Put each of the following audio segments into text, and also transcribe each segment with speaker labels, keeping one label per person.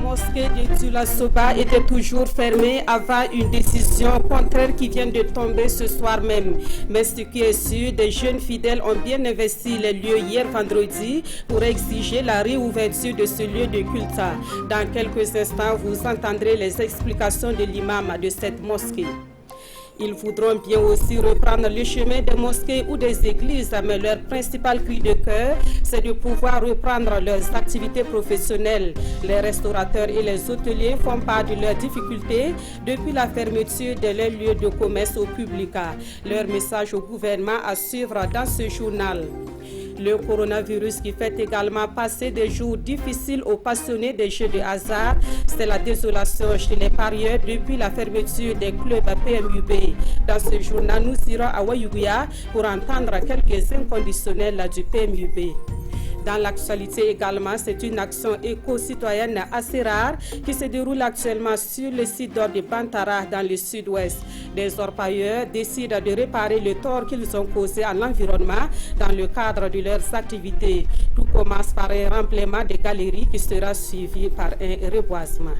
Speaker 1: mosquée de Dioula Soba était toujours fermée avant une décision contraire qui vient de tomber ce soir même. Mais ce qui est sûr, des jeunes fidèles ont bien investi les lieux hier vendredi pour exiger la réouverture de ce lieu de culte. Dans quelques instants, vous entendrez les explications de l'imam de cette mosquée. Ils voudront bien aussi reprendre le chemin des mosquées ou des églises, mais leur principal cri de cœur, c'est de pouvoir reprendre leurs activités professionnelles. Les restaurateurs et les hôteliers font part de leurs difficultés depuis la fermeture de leurs lieux de commerce au public. Leur message au gouvernement à suivre dans ce journal. Le coronavirus qui fait également passer des jours difficiles aux passionnés des jeux de hasard, c'est la désolation chez les parieurs depuis la fermeture des clubs PMUB. Dans ce journal, nous irons à Wayuguya pour entendre quelques inconditionnels du PMUB. Dans l'actualité également, c'est une action éco-citoyenne assez rare qui se déroule actuellement sur le site d'or de Bantara dans le sud-ouest. Des orpailleurs décident de réparer le tort qu'ils ont causé à l'environnement dans le cadre de leurs activités. Tout commence par un remplissage des galeries qui sera suivi par un reboisement.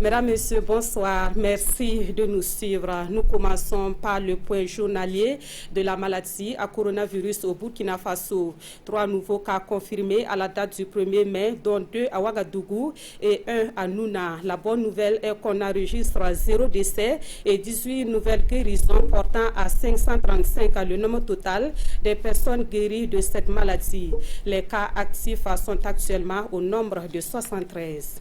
Speaker 1: Mesdames, Messieurs, bonsoir. Merci de nous suivre. Nous commençons par le point journalier de la maladie à coronavirus au Burkina Faso. 3 nouveaux cas confirmés à la date du 1er mai, dont 2 à Ouagadougou et 1 à Nouna. La bonne nouvelle est qu'on enregistre 0 décès et 18 nouvelles guérisons portant à 535 le nombre total des personnes guéries de cette maladie. Les cas actifs sont actuellement au nombre de 73.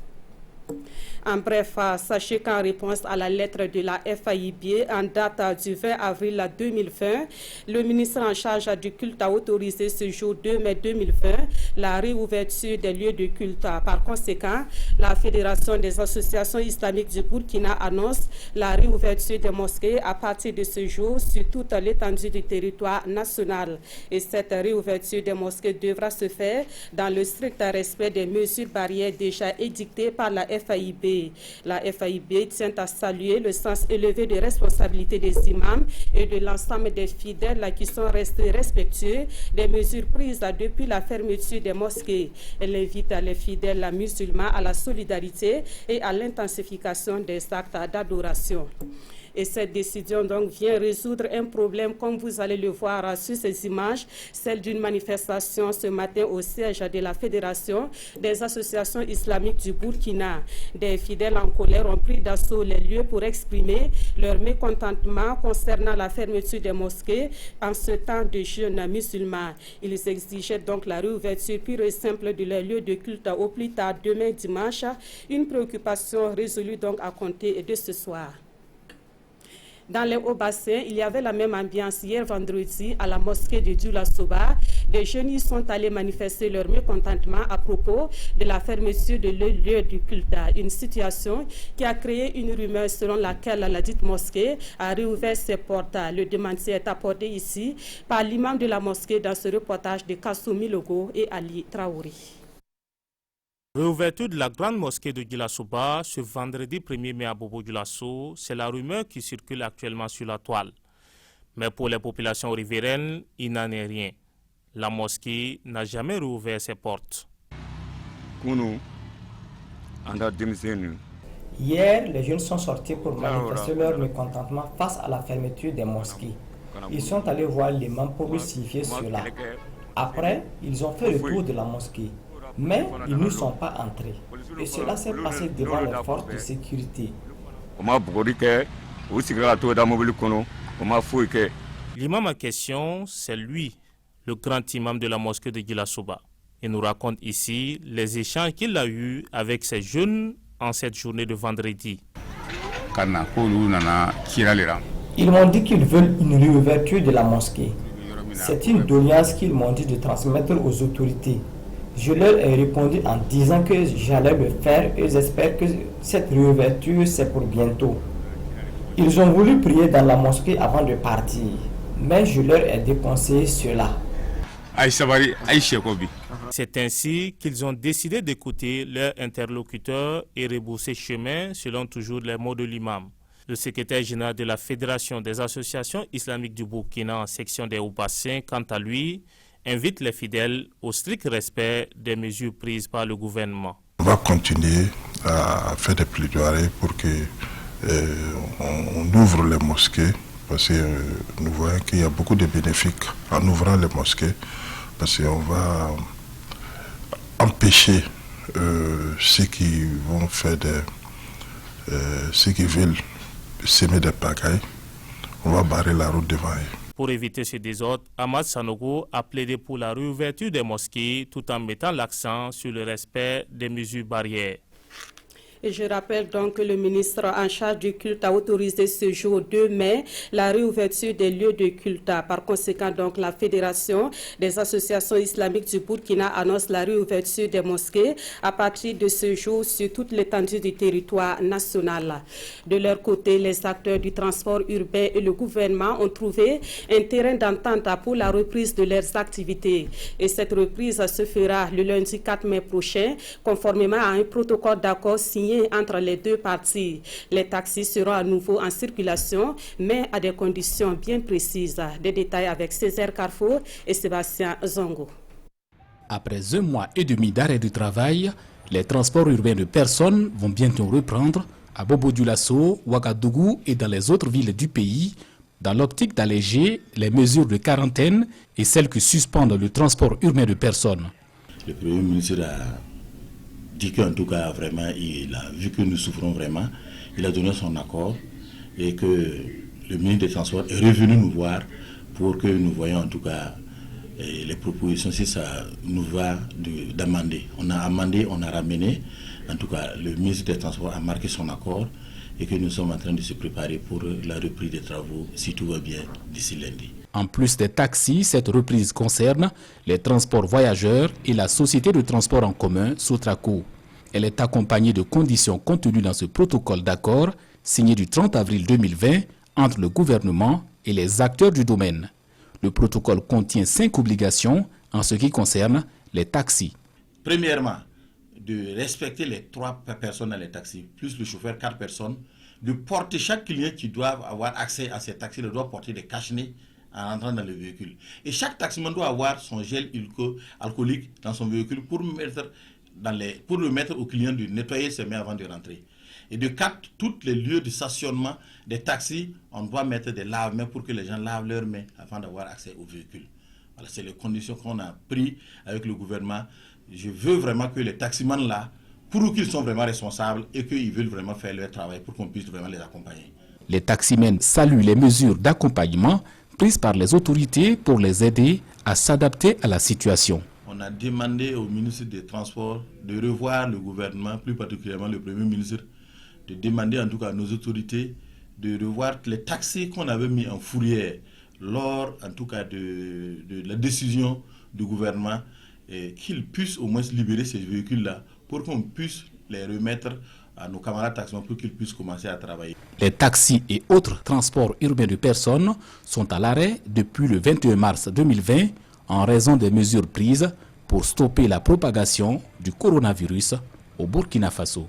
Speaker 1: En bref, sachez qu'en réponse à la lettre de la FAIB en date du 20 avril 2020, le ministre en charge du culte a autorisé ce jour 2 mai 2020 la réouverture des lieux de culte. Par conséquent, la Fédération des associations islamiques du Burkina annonce la réouverture des mosquées à partir de ce jour sur toute l'étendue du territoire national. Et cette réouverture des mosquées devra se faire dans le strict respect des mesures barrières déjà édictées par la FAIB. La FAIB tient à saluer le sens élevé de responsabilité des imams et de l'ensemble des fidèles qui sont restés respectueux des mesures prises depuis la fermeture des mosquées. Elle invite les fidèles musulmans à la solidarité et à l'intensification des actes d'adoration. Et cette décision donc vient résoudre un problème, comme vous allez le voir sur ces images, celle d'une manifestation ce matin au siège de la Fédération des associations islamiques du Burkina. Des fidèles en colère ont pris d'assaut les lieux pour exprimer leur mécontentement concernant la fermeture des mosquées en ce temps de jeûne musulman. Ils exigeaient donc la réouverture pure et simple de leurs lieux de culte au plus tard demain dimanche, une préoccupation résolue donc à compter de ce soir. Dans les Hauts-Bassins, il y avait la même ambiance hier vendredi à la mosquée de Dioula Soba. Des jeunes y sont allés manifester leur mécontentement à propos de la fermeture de leur lieu du culte. Une situation qui a créé une rumeur selon laquelle la dite mosquée a réouvert ses portes. Le démenti est apporté ici par l'imam de la mosquée dans ce reportage de Kassoumi Logo et Ali Traoré.
Speaker 2: Réouverture de la grande mosquée de Dioula Soba ce vendredi 1er mai à Bobo-Dioulasso, c'est la rumeur qui circule actuellement sur la toile. Mais pour les populations riveraines, il n'en est rien. La mosquée n'a jamais rouvert ses portes.
Speaker 3: Hier, les jeunes sont sortis pour manifester leur mécontentement face à la fermeture des mosquées. Ils sont allés voir l'imam pour lui signifier cela. Après, ils ont fait le tour de la mosquée. Mais ils ne sont pas entrés. Et cela s'est passé devant les forces de sécurité.
Speaker 2: L'imam en question, c'est lui, le grand imam de la mosquée de Dioula Soba. Il nous raconte ici les échanges qu'il a eus avec ces jeunes en cette journée de vendredi.
Speaker 3: Ils m'ont dit qu'ils veulent une réouverture de la mosquée. C'est une doléance qu'ils m'ont dit de transmettre aux autorités. Je leur ai répondu en disant que j'allais le faire et j'espère que cette réouverture c'est pour bientôt. Ils ont voulu prier dans la mosquée avant de partir, mais je leur ai déconseillé cela.
Speaker 2: C'est ainsi qu'ils ont décidé d'écouter leurs interlocuteurs et rebousser chemin selon toujours les mots de l'imam. Le secrétaire général de la Fédération des associations islamiques du Burkina en section des Hauts-Bassins, quant à lui, invite les fidèles au strict respect des mesures prises par le gouvernement.
Speaker 4: On va continuer à faire des plaidoiries pour que on ouvre les mosquées, parce que nous voyons qu'il y a beaucoup de bénéfices en ouvrant les mosquées, parce qu'on va empêcher ceux qui vont faire ceux qui veulent semer des pagailles. On va barrer la route devant eux.
Speaker 2: Pour éviter ce désordre, Ahmad Sanogo a plaidé pour la réouverture des mosquées tout en mettant l'accent sur le respect des mesures barrières.
Speaker 1: Et je rappelle donc que le ministre en charge du culte a autorisé ce jour 2 mai la réouverture des lieux de culte. Par conséquent, donc, la Fédération des associations islamiques du Burkina annonce la réouverture des mosquées à partir de ce jour sur toute l'étendue du territoire national. De leur côté, les acteurs du transport urbain et le gouvernement ont trouvé un terrain d'entente pour la reprise de leurs activités. Et cette reprise se fera le lundi 4 mai prochain, conformément à un protocole d'accord signé entre les deux parties. Les taxis seront à nouveau en circulation, mais à des conditions bien précises. Des détails avec Césaire Carrefour et Sébastien Zongo.
Speaker 5: Après 1 mois et demi d'arrêt du travail, les transports urbains de personnes vont bientôt reprendre à Bobo-Dioulasso, Ouagadougou et dans les autres villes du pays, dans l'optique d'alléger les mesures de quarantaine et celles qui suspendent le transport urbain de personnes.
Speaker 6: Le Premier ministre a dit qu'en tout cas, vraiment, il a vu que nous souffrons vraiment, il a donné son accord et que le ministre des Transports est revenu nous voir pour que nous voyions en tout cas les propositions, si ça nous va d'amender. On a amendé, on a ramené, en tout cas le ministre des Transports a marqué son accord et que nous sommes en train de se préparer pour la reprise des travaux, si tout va bien, d'ici lundi.
Speaker 5: En plus des taxis, cette reprise concerne les transports voyageurs et la société de transport en commun, Sotraco. Elle est accompagnée de conditions contenues dans ce protocole d'accord signé du 30 avril 2020 entre le gouvernement et les acteurs du domaine. Le protocole contient 5 obligations en ce qui concerne les taxis.
Speaker 6: Premièrement, de respecter les 3 personnes dans les taxis, plus le chauffeur 4 personnes, de porter chaque client qui doit avoir accès à ces taxis, doit porter des cache-nez en entrant dans le véhicule. Et chaque taximan doit avoir son gel alcoolique dans son véhicule pour le mettre au client de nettoyer ses mains avant de rentrer. Et de 4, tous les lieux de stationnement des taxis, on doit mettre des lave-mains pour que les gens lavent leurs mains avant d'avoir accès au véhicule. Voilà, c'est les conditions qu'on a prises avec le gouvernement. Je veux vraiment que les taximans là, pour qu'ils sont vraiment responsables et qu'ils veulent vraiment faire leur travail pour qu'on puisse vraiment les accompagner.
Speaker 5: Les taximens saluent les mesures d'accompagnement prises par les autorités pour les aider à s'adapter à la situation.
Speaker 6: On a demandé au ministre des Transports de revoir le gouvernement, plus particulièrement le Premier ministre, de demander en tout cas à nos autorités de revoir les taxis qu'on avait mis en fourrière lors en tout cas de la décision du gouvernement, qu'ils puissent au moins libérer ces véhicules-là pour qu'on puisse les remettre à nos camarades taximans pour qu'ils puissent commencer à travailler.
Speaker 5: Les taxis et autres transports urbains de personnes sont à l'arrêt depuis le 21 mars 2020 en raison des mesures prises pour stopper la propagation du coronavirus au Burkina Faso.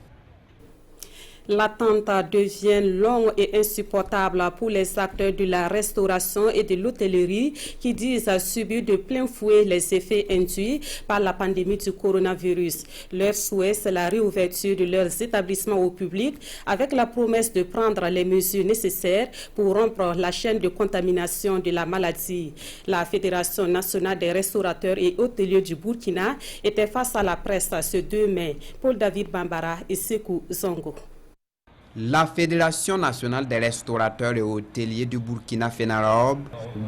Speaker 1: L'attente devient longue et insupportable pour les acteurs de la restauration et de l'hôtellerie qui disent subir de plein fouet les effets induits par la pandémie du coronavirus. Leur souhait, c'est la réouverture de leurs établissements au public avec la promesse de prendre les mesures nécessaires pour rompre la chaîne de contamination de la maladie. La Fédération nationale des restaurateurs et hôteliers du Burkina était face à la presse ce 2 mai. Paul David Bambara et Sekou Zongo.
Speaker 7: La Fédération nationale des restaurateurs et hôteliers du Burkina FENAROB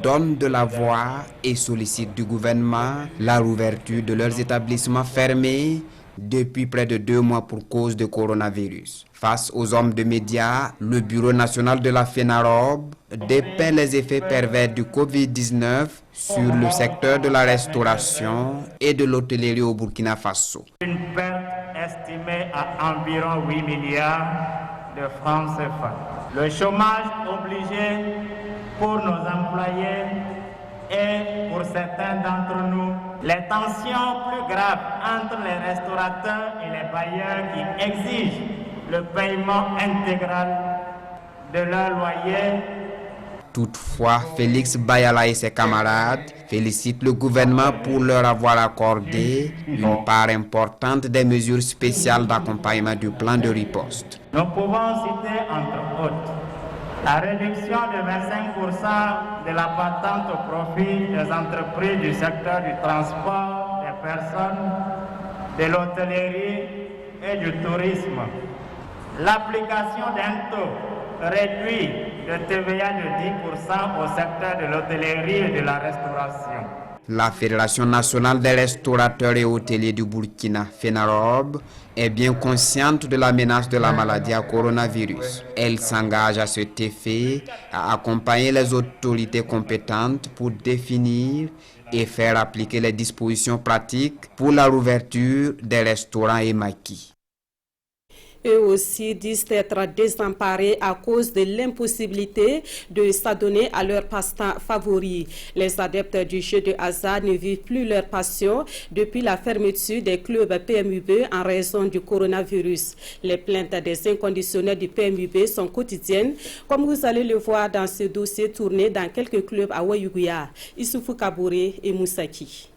Speaker 7: donne de la voix et sollicite du gouvernement la réouverture de leurs établissements fermés depuis près de 2 mois pour cause de coronavirus. Face aux hommes de médias, le Bureau national de la FENAROB dépeint les effets pervers du Covid-19 sur le secteur de la restauration et de l'hôtellerie au Burkina Faso.
Speaker 8: Une perte estimée à environ 8 milliards de francs CFA. Le chômage obligé pour nos employés et pour certains d'entre nous, les tensions plus graves entre les restaurateurs et les bailleurs qui exigent le paiement intégral de leur loyer
Speaker 7: Toutefois, Félix Bayala et ses camarades félicitent le gouvernement pour leur avoir accordé une part importante des mesures spéciales d'accompagnement du plan de riposte.
Speaker 8: Nous pouvons citer entre autres la réduction de 25% de la patente au profit des entreprises du secteur du transport des personnes, de l'hôtellerie et du tourisme, l'application d'un taux réduit de TVA de 10% au secteur de l'hôtellerie et de la restauration.
Speaker 7: La Fédération nationale des restaurateurs et hôteliers du Burkina, FENAROB, est bien consciente de la menace de la maladie à coronavirus. Elle s'engage à cet effet à accompagner les autorités compétentes pour définir et faire appliquer les dispositions pratiques pour la rouverture des restaurants et maquis.
Speaker 1: Eux aussi disent être désemparés à cause de l'impossibilité de s'adonner à leur passe-temps favori. Les adeptes du jeu de hasard ne vivent plus leur passion depuis la fermeture des clubs PMUB en raison du coronavirus. Les plaintes des inconditionnels du PMUB sont quotidiennes, comme vous allez le voir dans ce dossier tourné dans quelques clubs à Ouayouguya, Issoufou Kabouré et Moussaki.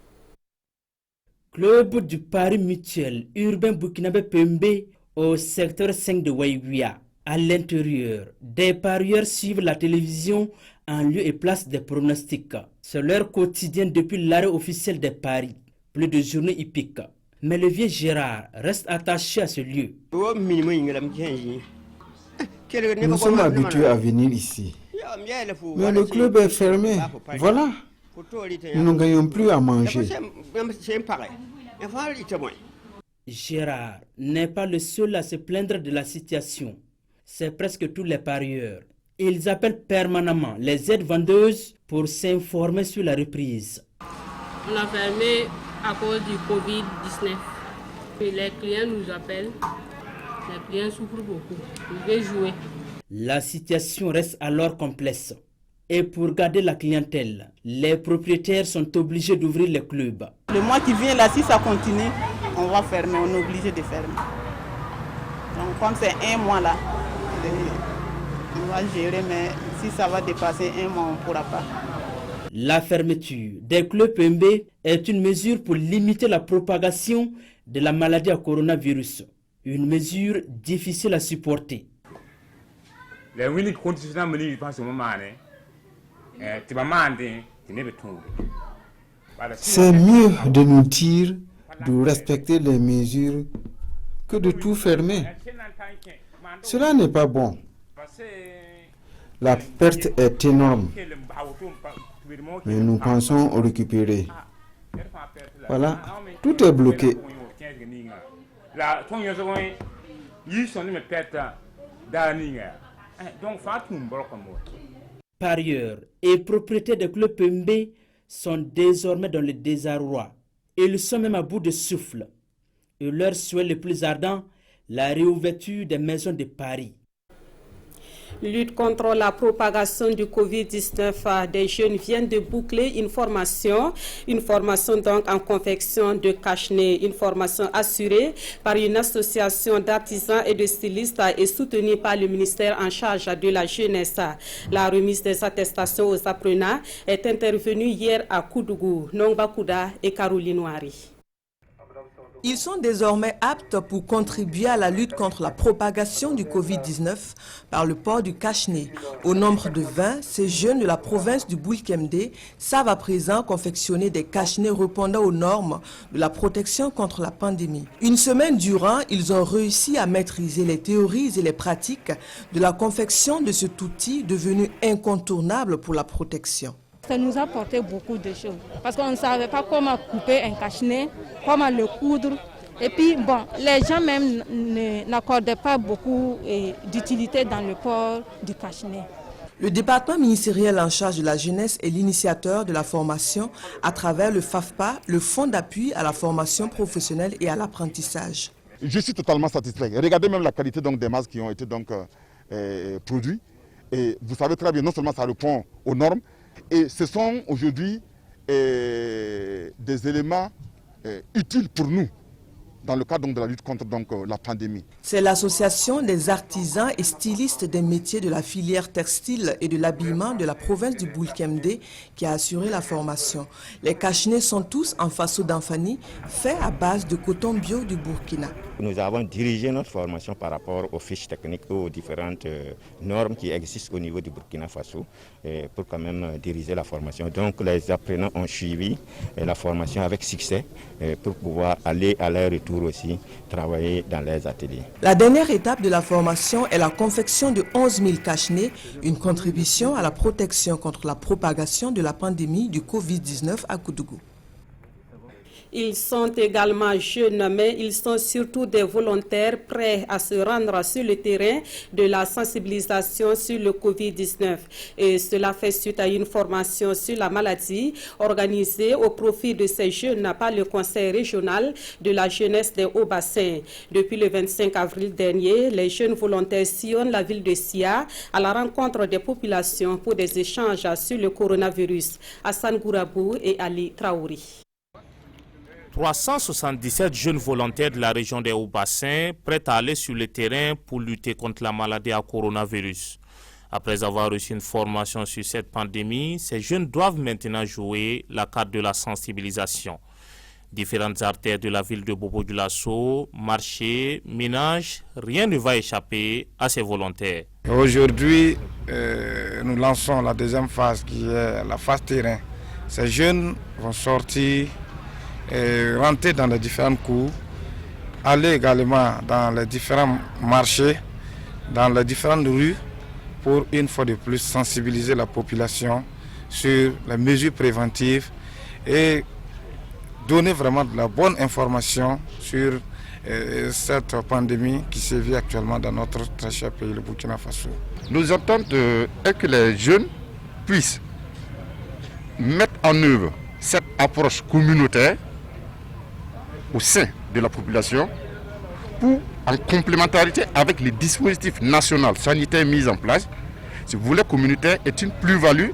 Speaker 9: Club du Paris Mutuel urbain burkinabé PMB au secteur 5 de Ouayouguya. À l'intérieur, des parieurs suivent la télévision en lieu et place des pronostics. C'est leur quotidien depuis l'arrêt officiel des paris, plus de journées hippiques. Mais le vieux Gérard reste attaché à ce lieu.
Speaker 10: Nous sommes habitués à venir ici. Mais le club est fermé. Voilà. Nous ne gagnons plus à manger.
Speaker 9: Gérard n'est pas le seul à se plaindre de la situation. C'est presque tous les parieurs. Ils appellent permanemment les aides vendeuses pour s'informer sur la reprise.
Speaker 11: On a fermé à cause du Covid-19. Les clients nous appellent. Les clients souffrent beaucoup. Ils veulent jouer.
Speaker 9: La situation reste alors complexe. Et pour garder la clientèle, les propriétaires sont obligés d'ouvrir les clubs.
Speaker 12: Le mois qui vient, là, si ça continue, on va fermer, on est obligé de fermer. Donc comme c'est un mois là, on va gérer, mais si ça va dépasser un mois, on ne pourra pas.
Speaker 9: La fermeture des clubs PMB est une mesure pour limiter la propagation de la maladie à coronavirus. Une mesure difficile à supporter.
Speaker 10: C'est mieux de nous dire de respecter les mesures que de tout fermer. Cela n'est pas bon. La perte est énorme. Mais nous pensons récupérer. Voilà, tout est bloqué.
Speaker 9: Parieurs et propriétaires des clubs PMB sont désormais dans le désarroi. Ils sont même à bout de souffle. Et leur souhait le plus ardent, la réouverture des maisons de Paris.
Speaker 1: Lutte contre la propagation du Covid-19, des jeunes viennent de boucler une formation donc en confection de cache-nez, une formation assurée par une association d'artisans et de stylistes et soutenue par le ministère en charge de la jeunesse. La remise des attestations aux apprenants est intervenue hier à Koudougou, Nongbakouda et Caroline Ouari.
Speaker 13: Ils sont désormais aptes pour contribuer à la lutte contre la propagation du Covid-19 par le port du cache-nez. Au nombre de 20, ces jeunes de la province du Boulkemdé savent à présent confectionner des cache-nez répondant aux normes de la protection contre la pandémie. Une semaine durant, ils ont réussi à maîtriser les théories et les pratiques de la confection de cet outil devenu incontournable pour la protection.
Speaker 14: Ça nous a apporté beaucoup de choses parce qu'on ne savait pas comment couper un cache-nez, comment le coudre. Et puis, bon, les gens même n'accordaient pas beaucoup d'utilité dans le port du cache-nez.
Speaker 13: Le département ministériel en charge de la jeunesse est l'initiateur de la formation à travers le FAFPA, le Fonds d'appui à la formation professionnelle et à l'apprentissage.
Speaker 15: Je suis totalement satisfait. Regardez même la qualité donc, des masques qui ont été donc, produits. Et vous savez très bien, non seulement ça répond aux normes, et ce sont aujourd'hui des éléments utiles pour nous dans le cadre donc, de la lutte contre la pandémie.
Speaker 13: C'est l'association des artisans et stylistes des métiers de la filière textile et de l'habillement de la province du Boulkemde qui a assuré la formation. Les cache-nez sont tous en faso d'Anfani, faits à base de coton bio du Burkina.
Speaker 16: Nous avons dirigé notre formation par rapport aux fiches techniques, aux différentes normes qui existent au niveau du Burkina Faso pour quand même diriger la formation. Donc les apprenants ont suivi la formation avec succès pour pouvoir aller à leur retour aussi travailler dans les ateliers.
Speaker 13: La dernière étape de la formation est la confection de 11 000 cache-nez, une contribution à la protection contre la propagation de la pandémie du Covid-19 à Koudougou.
Speaker 1: Ils sont également jeunes, mais ils sont surtout des volontaires prêts à se rendre sur le terrain de la sensibilisation sur le Covid-19. Et cela fait suite à une formation sur la maladie organisée au profit de ces jeunes par le Conseil régional de la jeunesse des Hauts-Bassins. Depuis le 25 avril dernier, les jeunes volontaires sillonnent la ville de Sia à la rencontre des populations pour des échanges sur le coronavirus. Hassan Gourabou et Ali Traouri.
Speaker 2: 377 jeunes volontaires de la région des Hauts-Bassins prêts à aller sur le terrain pour lutter contre la maladie à coronavirus. Après avoir reçu une formation sur cette pandémie, ces jeunes doivent maintenant jouer la carte de la sensibilisation. Différentes artères de la ville de Bobo-Dioulasso, marchés, ménages, rien ne va échapper à ces volontaires.
Speaker 17: Aujourd'hui, nous lançons la deuxième phase qui est la phase terrain. Ces jeunes vont sortir et rentrer dans les différentes cours, aller également dans les différents marchés, dans les différentes rues, pour une fois de plus sensibiliser la population sur les mesures préventives et donner vraiment de la bonne information sur cette pandémie qui sévit actuellement dans notre très cher pays, le Burkina Faso.
Speaker 15: Nos attentes est que les jeunes puissent mettre en œuvre cette approche communautaire au sein de la population pour, en complémentarité avec les dispositifs nationaux sanitaires mis en place, ce volet communautaire est une plus-value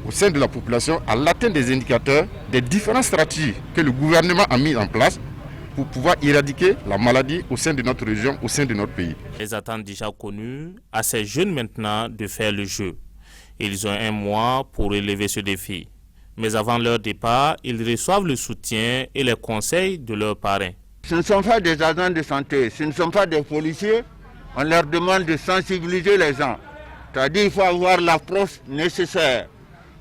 Speaker 15: au sein de la population à l'atteinte des indicateurs des différentes stratégies que le gouvernement a mis en place pour pouvoir éradiquer la maladie au sein de notre région, au sein de notre pays.
Speaker 2: Les attentes déjà connues, à ces jeunes maintenant de faire le jeu. Ils ont un mois pour relever ce défi. Mais avant leur départ, ils reçoivent le soutien et les conseils de leurs parrains.
Speaker 18: Ce ne sont pas des agents de santé, ce ne sont pas des policiers. On leur demande de sensibiliser les gens. C'est-à-dire qu'il faut avoir l'approche nécessaire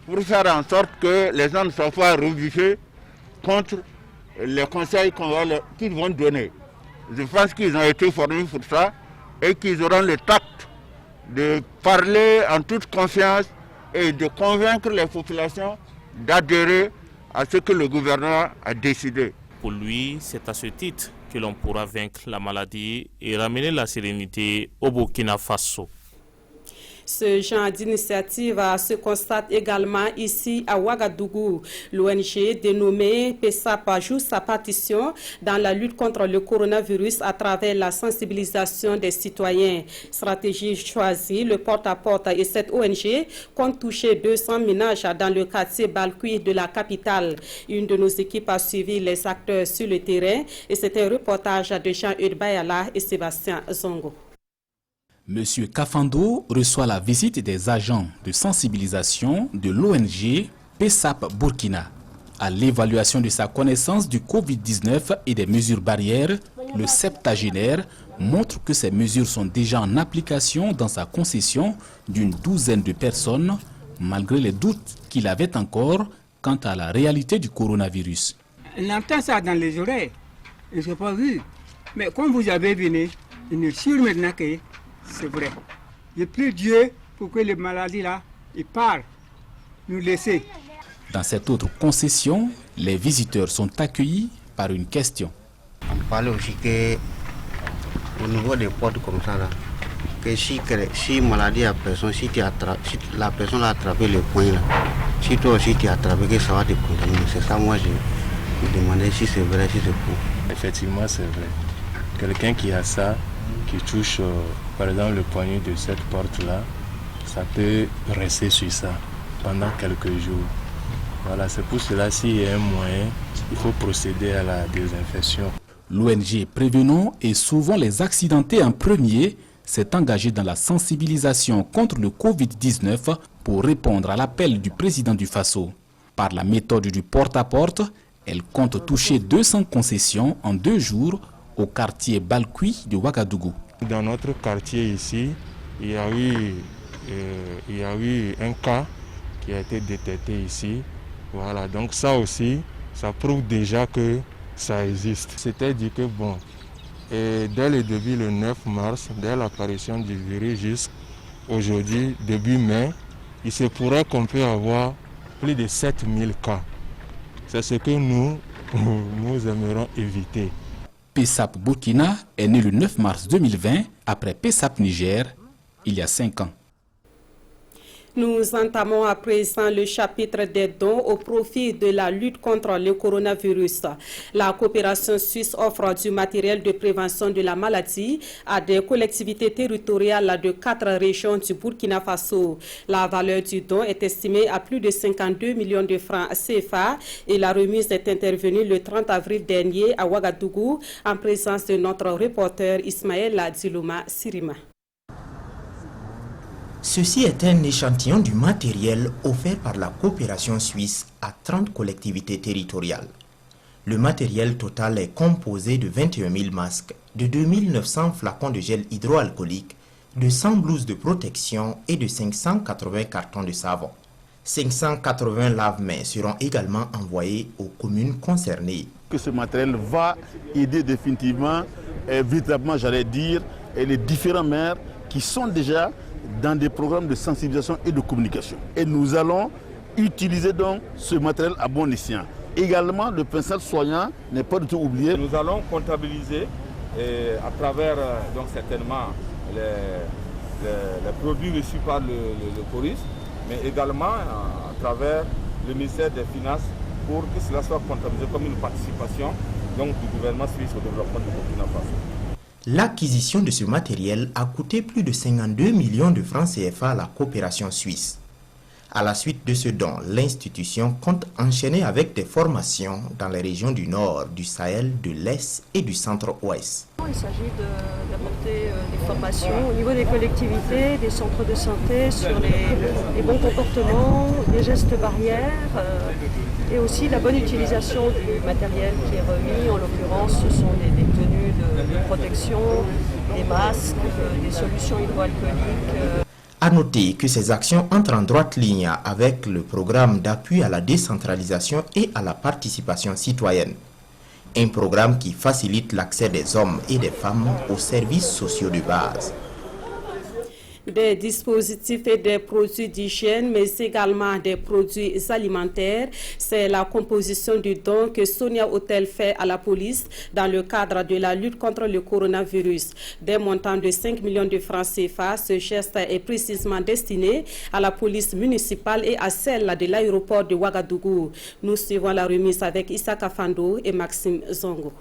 Speaker 18: pour faire en sorte que les gens ne soient pas rebuffés contre les conseils qu'ils vont donner. Je pense qu'ils ont été formés pour ça et qu'ils auront le tact de parler en toute confiance et de convaincre les populations d'adhérer à ce que le gouvernement a décidé.
Speaker 2: Pour lui, c'est à ce titre que l'on pourra vaincre la maladie et ramener la sérénité au Burkina Faso.
Speaker 1: Ce genre d'initiative se constate également ici à Ouagadougou. L'ONG dénommée PESAP joue sa partition dans la lutte contre le coronavirus à travers la sensibilisation des citoyens. Stratégie choisie, le porte-à-porte et cette ONG compte toucher 200 ménages dans le quartier Balkui de la capitale. Une de nos équipes a suivi les acteurs sur le terrain et c'est un reportage de Jean-Hugues Bayala et Sébastien Zongo.
Speaker 5: Monsieur Kafando reçoit la visite des agents de sensibilisation de l'ONG PESAP Burkina. À l'évaluation de sa connaissance du Covid-19 et des mesures barrières, le septagénaire montre que ces mesures sont déjà en application dans sa concession d'une douzaine de personnes, malgré les doutes qu'il avait encore quant à la réalité du coronavirus.
Speaker 19: On entend ça dans les oreilles, je n'ai pas vu. Mais comme vous avez venu, il est sûr maintenant que c'est vrai. Je prie Dieu pour que les maladies là, ils partent, nous laisser.
Speaker 5: Dans cette autre concession, les visiteurs sont accueillis par une question.
Speaker 20: On parle aussi que au niveau des portes comme ça là, que si maladie à personne, si la personne a attrapé le point là, si toi aussi tu as attrapé, que ça va te contaminer. C'est ça moi je me demandais si c'est vrai, si c'est faux.
Speaker 21: Effectivement c'est vrai. Quelqu'un qui a ça, qui touche par exemple le poignet de cette porte-là, ça peut rester sur ça pendant quelques jours. Voilà, c'est pour cela s'il y a un moyen, il faut procéder à la désinfection.
Speaker 5: L'ONG Prévenons et Sauvons les accidentés en premier s'est engagée dans la sensibilisation contre le Covid-19 pour répondre à l'appel du président du Faso. Par la méthode du porte-à-porte, elle compte toucher 200 concessions en 2 jours au quartier Balkui de Ouagadougou.
Speaker 3: Dans notre quartier ici, il y a eu un cas qui a été détecté ici. Voilà, donc ça aussi, ça prouve déjà que ça existe. C'était dit que bon, et dès le début, le 9 mars, dès l'apparition du virus jusqu'aujourd'hui, début mai, il se pourrait qu'on peut avoir plus de 7000 cas. C'est ce que nous aimerions éviter.
Speaker 5: PESAP Burkina est né le 9 mars 2020 après PESAP Niger il y a 5 ans.
Speaker 1: Nous entamons à présent le chapitre des dons au profit de la lutte contre le coronavirus. La coopération suisse offre du matériel de prévention de la maladie à des collectivités territoriales de 4 régions du Burkina Faso. La valeur du don est estimée à plus de 52 millions de francs CFA et la remise est intervenue le 30 avril dernier à Ouagadougou en présence de notre reporter Ismaël Dilouma Sirima.
Speaker 22: Ceci est un échantillon du matériel offert par la coopération suisse à 30 collectivités territoriales. Le matériel total est composé de 21 000 masques, de 2 900 flacons de gel hydroalcoolique, de 100 blouses de protection et de 580 cartons de savon. 580 lave-mains seront également envoyés aux communes concernées.
Speaker 23: Que ce matériel va aider définitivement, véritablement j'allais dire, les différents maires qui sont déjà dans des programmes de sensibilisation et de communication. Et nous allons utiliser donc ce matériel à bon escient. Également, le pincel soignant n'est pas du tout oublié.
Speaker 24: Nous allons comptabiliser à travers donc certainement les produits reçus par le CORIS, mais également à travers le ministère des Finances pour que cela soit comptabilisé comme une participation donc, du gouvernement suisse au développement du Burkina Faso.
Speaker 22: L'acquisition de ce matériel a coûté plus de 52 millions de francs CFA à la coopération suisse. À la suite de ce don, l'institution compte enchaîner avec des formations dans les régions du Nord, du Sahel, de l'Est et du Centre-Ouest.
Speaker 25: Il s'agit d'apporter des formations au niveau des collectivités, des centres de santé sur les bons comportements, les gestes barrières et aussi la bonne utilisation du matériel qui est remis. En l'occurrence, ce sont des tenues de protection, des masques, des solutions hydroalcooliques.
Speaker 22: À noter que ces actions entrent en droite ligne avec le programme d'appui à la décentralisation et à la participation citoyenne. Un programme qui facilite l'accès des hommes et des femmes aux services sociaux de base.
Speaker 1: Des dispositifs et des produits d'hygiène, mais également des produits alimentaires. C'est la composition du don que Sonia Hotel fait à la police dans le cadre de la lutte contre le coronavirus. Des montants de 5 millions de francs CFA, ce geste est précisément destiné à la police municipale et à celle de l'aéroport de Ouagadougou. Nous suivons la remise avec Issa Kafando et Maxime Zongo.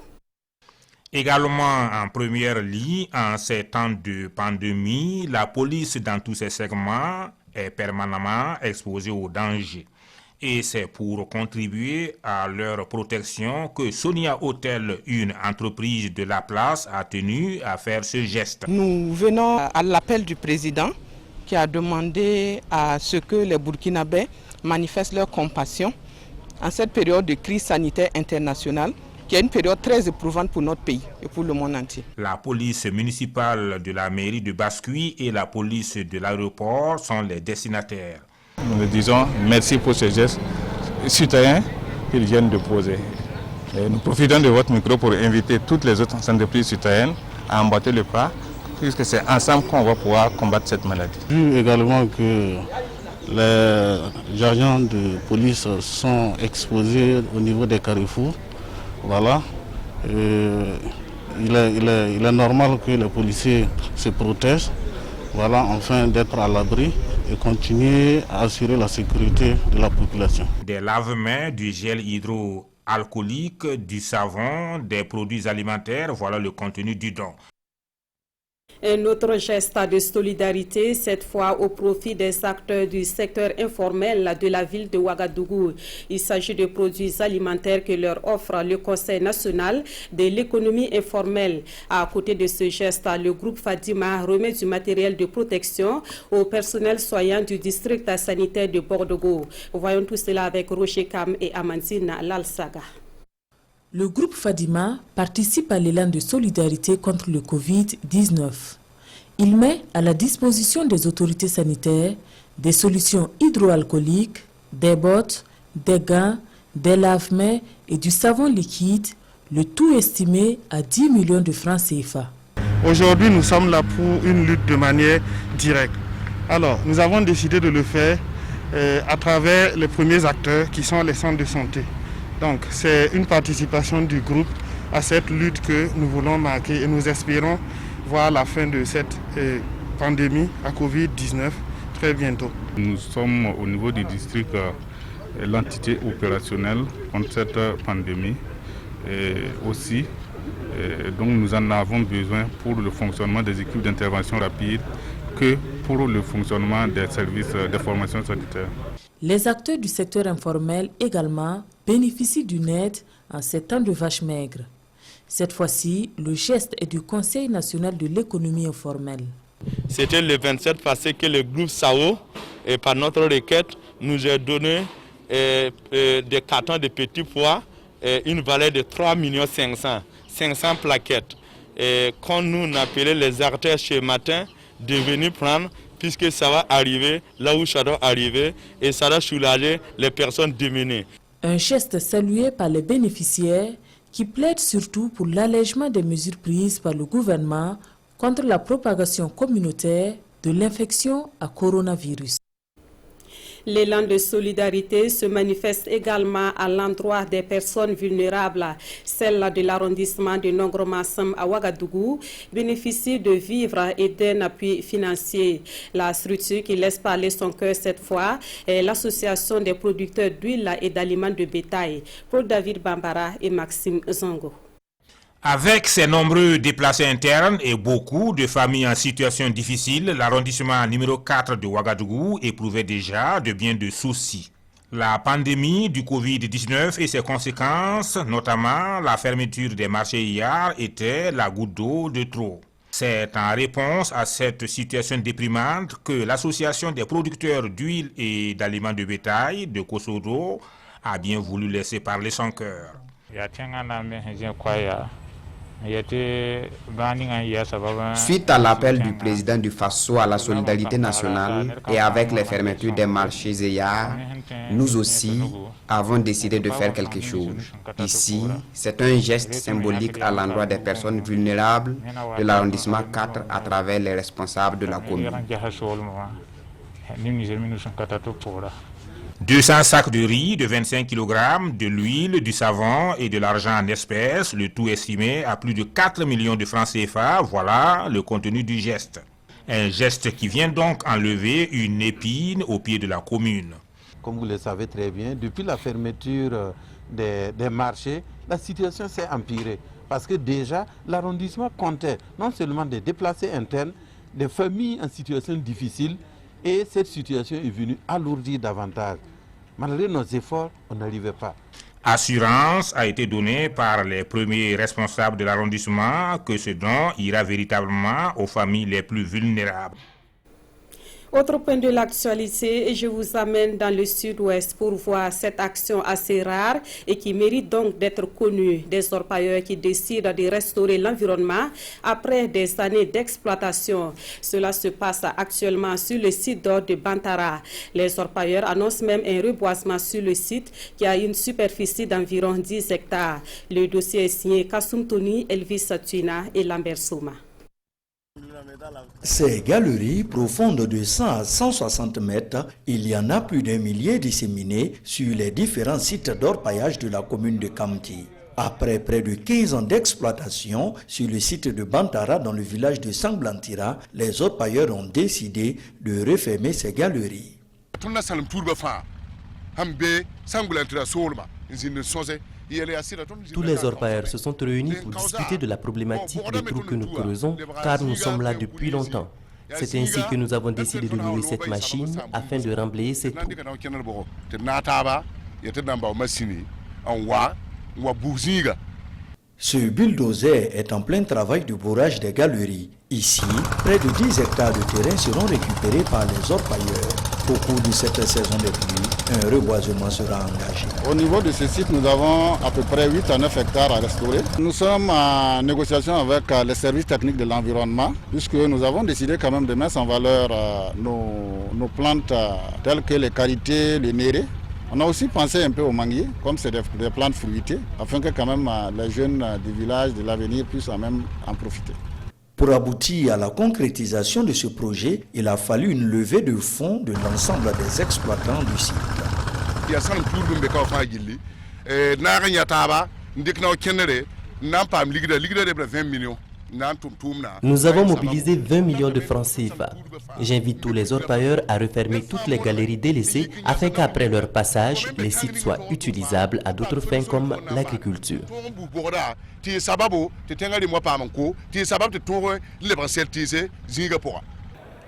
Speaker 26: Également en première ligne, en ces temps de pandémie, la police dans tous ses segments est permanemment exposée aux dangers. Et c'est pour contribuer à leur protection que Sonia Hotel, une entreprise de la place, a tenu à faire ce geste.
Speaker 27: Nous venons à l'appel du président qui a demandé à ce que les Burkinabés manifestent leur compassion en cette période de crise sanitaire internationale, qui est une période très éprouvante pour notre pays et pour le monde entier.
Speaker 26: La police municipale de la mairie de Bascui et la police de l'aéroport sont les destinataires.
Speaker 28: Nous disons merci pour ce geste citoyen qu'ils viennent de poser. Et nous profitons de votre micro pour inviter toutes les autres entreprises citoyennes à emboîter le pas, puisque c'est ensemble qu'on va pouvoir combattre cette maladie.
Speaker 29: Vu également que les agents de police sont exposés au niveau des carrefours, voilà, il est normal que les policiers se protègent, voilà, afin d'être à l'abri et continuer à assurer la sécurité de la population.
Speaker 26: Des lave-mains, du gel hydroalcoolique, du savon, des produits alimentaires, voilà le contenu du don.
Speaker 1: Un autre geste de solidarité, cette fois au profit des acteurs du secteur informel de la ville de Ouagadougou. Il s'agit de produits alimentaires que leur offre le Conseil national de l'économie informelle. À côté de ce geste, le groupe Fadima remet du matériel de protection au personnel soignant du district sanitaire de Bordeaux. Voyons tout cela avec Roger Kam et Amandine Lalsaga.
Speaker 4: Le groupe Fadima participe à l'élan de solidarité contre le Covid-19. Il met à la disposition des autorités sanitaires des solutions hydroalcooliques, des bottes, des gants, des lave-mains et du savon liquide, le tout estimé à 10 millions de francs CFA.
Speaker 17: Aujourd'hui, nous sommes là pour une lutte de manière directe. Alors, nous avons décidé de le faire à travers les premiers acteurs qui sont les centres de santé. Donc, c'est une participation du groupe à cette lutte que nous voulons marquer et nous espérons voir la fin de cette pandémie à Covid-19 très bientôt.
Speaker 28: Nous sommes au niveau du district l'entité opérationnelle contre cette pandémie et aussi donc nous en avons besoin pour le fonctionnement des équipes d'intervention rapide que pour le fonctionnement des services de formation sanitaire.
Speaker 4: Les acteurs du secteur informel également bénéficient d'une aide en ces temps de vaches maigres. Cette fois-ci, le geste est du Conseil national de l'économie informelle.
Speaker 6: C'était le 27 passé que le groupe SAO, par notre requête, nous a donné des cartons de petits pois, une valeur de 3 500 plaquettes. Quand nous appelons les artères ce matin de venir prendre, puisque ça va arriver là où ça doit arriver et ça doit soulager les personnes démunies.
Speaker 4: Un geste salué par les bénéficiaires qui plaident surtout pour l'allègement des mesures prises par le gouvernement contre la propagation communautaire de l'infection à coronavirus.
Speaker 1: L'élan de solidarité se manifeste également à l'endroit des personnes vulnérables. Celle de l'arrondissement de Nongromassam à Ouagadougou bénéficie de vivres et d'un appui financier. La structure qui laisse parler son cœur cette fois est l'association des producteurs d'huile et d'aliments de bétail. Pour David Bambara et Maxime Zongo.
Speaker 26: Avec ses nombreux déplacés internes et beaucoup de familles en situation difficile, l'arrondissement numéro 4 de Ouagadougou éprouvait déjà de bien de soucis. La pandémie du Covid-19 et ses conséquences, notamment la fermeture des marchés hier, était la goutte d'eau de trop. C'est en réponse à cette situation déprimante que l'association des producteurs d'huile et d'aliments de bétail de Kosodo a bien voulu laisser parler son cœur.
Speaker 7: Suite à l'appel du président du FASO à la solidarité nationale et avec les fermetures des marchés hier, nous aussi avons décidé de faire quelque chose. Ici, c'est un geste symbolique à l'endroit des personnes vulnérables de l'arrondissement 4 à travers les responsables de la commune.
Speaker 26: 200 sacs de riz de 25 kg, de l'huile, du savon et de l'argent en espèces, le tout estimé à plus de 4 millions de francs CFA, voilà le contenu du geste. Un geste qui vient donc enlever une épine au pied de la commune.
Speaker 8: Comme vous le savez très bien, depuis la fermeture des marchés, la situation s'est empirée. Parce que déjà, l'arrondissement comptait non seulement des déplacés internes, des familles en situation difficile, et cette situation est venue alourdir davantage. Malgré nos efforts, on n'arrivait pas.
Speaker 26: Assurance a été donnée par les premiers responsables de l'arrondissement que ce don ira véritablement aux familles les plus vulnérables.
Speaker 1: Autre point de l'actualité, je vous amène dans le sud-ouest pour voir cette action assez rare et qui mérite donc d'être connue. Des orpailleurs qui décident de restaurer l'environnement après des années d'exploitation. Cela se passe actuellement sur le site d'or de Bantara. Les orpailleurs annoncent même un reboisement sur le site qui a une superficie d'environ 10 hectares. Le dossier est signé Kassoum Tony, Elvis Tuina et Lambert Souma.
Speaker 9: Ces galeries profondes de 100 à 160 mètres, il y en a plus d'un millier disséminés sur les différents sites d'orpaillage de la commune de Kamti. Après près de 15 ans d'exploitation sur le site de Bantara dans le village de Sanglantira, les orpailleurs ont décidé de refermer ces galeries.
Speaker 2: Tous les orpailleurs se sont réunis pour discuter de la problématique des trous que nous creusons, car nous sommes là depuis longtemps. C'est ainsi que nous avons décidé de louer cette machine afin de remblayer ces trous.
Speaker 9: Ce bulldozer est en plein travail de bourrage des galeries. Ici, près de 10 hectares de terrain seront récupérés par les orpailleurs. Au cours de cette saison de pluie, un reboisement sera engagé.
Speaker 29: Au niveau de ce site, nous avons à peu près 8 à 9 hectares à restaurer. Nous sommes en négociation avec les services techniques de l'environnement, puisque nous avons décidé quand même de mettre en valeur nos plantes telles que les qualités, les nérés. On a aussi pensé un peu au manguier, comme c'est des plantes fruitées, afin que quand même les jeunes du village de l'avenir puissent même en profiter.
Speaker 9: Pour aboutir à la concrétisation de ce projet, il a fallu une levée de fonds de l'ensemble des exploitants du site.
Speaker 2: Nous avons mobilisé 20 millions de francs CFA. J'invite tous les orpailleurs à refermer toutes les galeries délaissées afin qu'après leur passage, les sites soient utilisables à d'autres fins comme l'agriculture.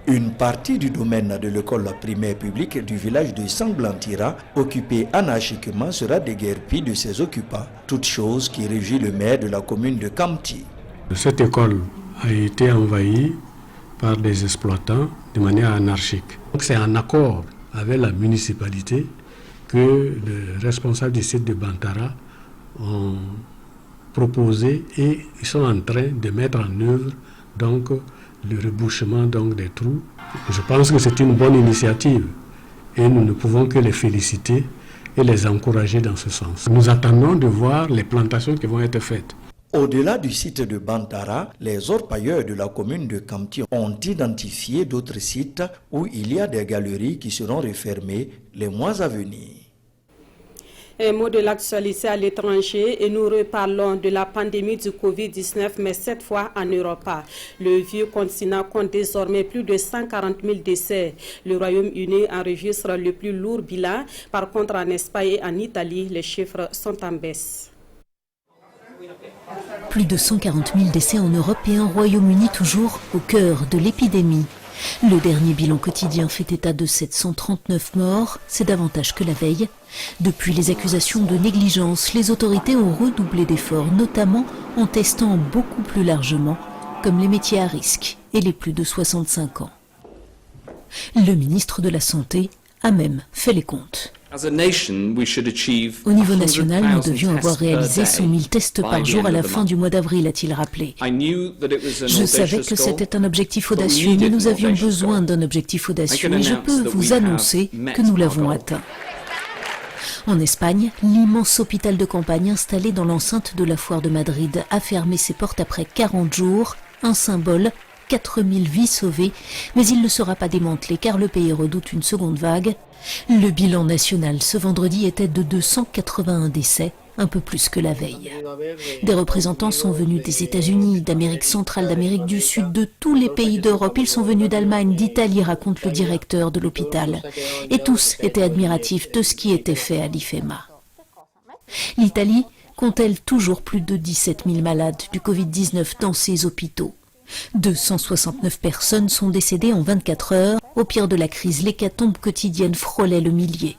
Speaker 9: Une partie du domaine de l'école primaire publique du village de Sanglantira, occupée anarchiquement, sera déguerpie de ses occupants, toute chose qui réjouit le maire de la commune de Kamti.
Speaker 10: Cette école a été envahie par des exploitants de manière anarchique. C'est en accord avec la municipalité que les responsables du site de Bantara ont proposé et ils sont en train de mettre en œuvre donc, le rebouchement donc, des trous. Je pense que c'est une bonne initiative et nous ne pouvons que les féliciter et les encourager dans ce sens. Nous attendons de voir les plantations qui vont être faites.
Speaker 9: Au-delà du site de Bantara, les orpailleurs de la commune de Kamti ont identifié d'autres sites où il y a des galeries qui seront refermées les mois à venir.
Speaker 1: Un mot de l'actualité à l'étranger et nous reparlons de la pandémie du Covid-19, mais cette fois en Europe. Le vieux continent compte désormais plus de 140 000 décès. Le Royaume-Uni enregistre le plus lourd bilan. Par contre, en Espagne et en Italie, les chiffres sont en baisse.
Speaker 11: Plus de 140 000 décès en Europe et en Royaume-Uni toujours au cœur de l'épidémie. Le dernier bilan quotidien fait état de 739 morts, c'est davantage que la veille. Depuis les accusations de négligence, les autorités ont redoublé d'efforts, notamment en testant beaucoup plus largement, comme les métiers à risque et les plus de 65 ans. Le ministre de la Santé a même fait les comptes. Au niveau national, nous devions avoir réalisé 100 000 tests par jour à la fin du mois d'avril, a-t-il rappelé. Je savais que c'était un objectif audacieux, mais nous avions besoin d'un objectif audacieux et je peux vous annoncer que nous l'avons atteint. En Espagne, l'immense hôpital de campagne installé dans l'enceinte de la foire de Madrid a fermé ses portes après 40 jours, un symbole. 4000 vies sauvées, mais il ne sera pas démantelé car le pays redoute une seconde vague. Le bilan national ce vendredi était de 281 décès, un peu plus que la veille. Des représentants sont venus des États-Unis, d'Amérique centrale, d'Amérique du Sud, de tous les pays d'Europe. Ils sont venus d'Allemagne, d'Italie, raconte le directeur de l'hôpital. Et tous étaient admiratifs de ce qui était fait à l'IFEMA. L'Italie compte-t-elle toujours plus de 17 000 malades du Covid-19 dans ses hôpitaux. 269 personnes sont décédées en 24 heures. Au pire de la crise, l'hécatombe quotidienne frôlait le millier.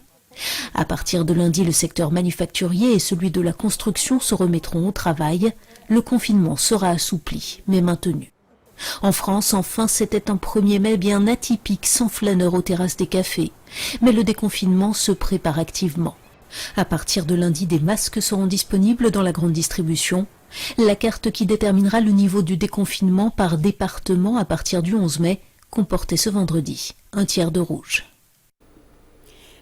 Speaker 11: À partir de lundi, le secteur manufacturier et celui de la construction se remettront au travail. Le confinement sera assoupli, mais maintenu. En France, enfin, c'était un 1er mai bien atypique, sans flâneurs aux terrasses des cafés. Mais le déconfinement se prépare activement. À partir de lundi, des masques seront disponibles dans la grande distribution. La carte qui déterminera le niveau du déconfinement par département à partir du 11 mai comportait ce vendredi un tiers de rouge.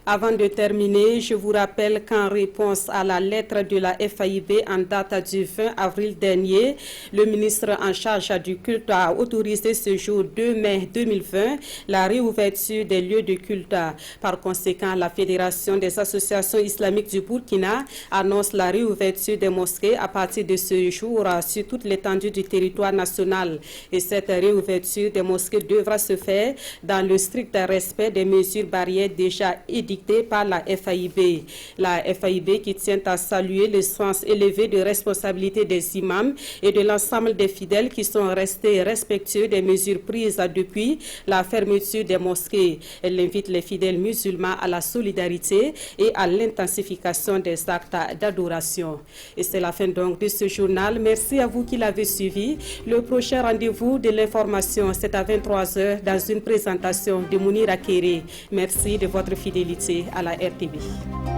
Speaker 1: Avant de terminer, je vous rappelle qu'en réponse à la lettre de la FAIB en date du 20 avril dernier, le ministre en charge du culte a autorisé ce jour 2 mai 2020 la réouverture des lieux de culte. Par conséquent, la Fédération des associations islamiques du Burkina annonce la réouverture des mosquées à partir de ce jour sur toute l'étendue du territoire national. Et cette réouverture des mosquées devra se faire dans le strict respect des mesures barrières déjà édictées édictées par la FAIB. La FAIB qui tient à saluer le sens élevé de responsabilité des imams et de l'ensemble des fidèles qui sont restés respectueux des mesures prises depuis la fermeture des mosquées. Elle invite les fidèles musulmans à la solidarité et à l'intensification des actes d'adoration. Et c'est la fin donc de ce journal. Merci à vous qui l'avez suivi. Le prochain rendez-vous de l'information, c'est à 23h dans une présentation de Mounira Kéré. Merci de votre fidélité à la RTV.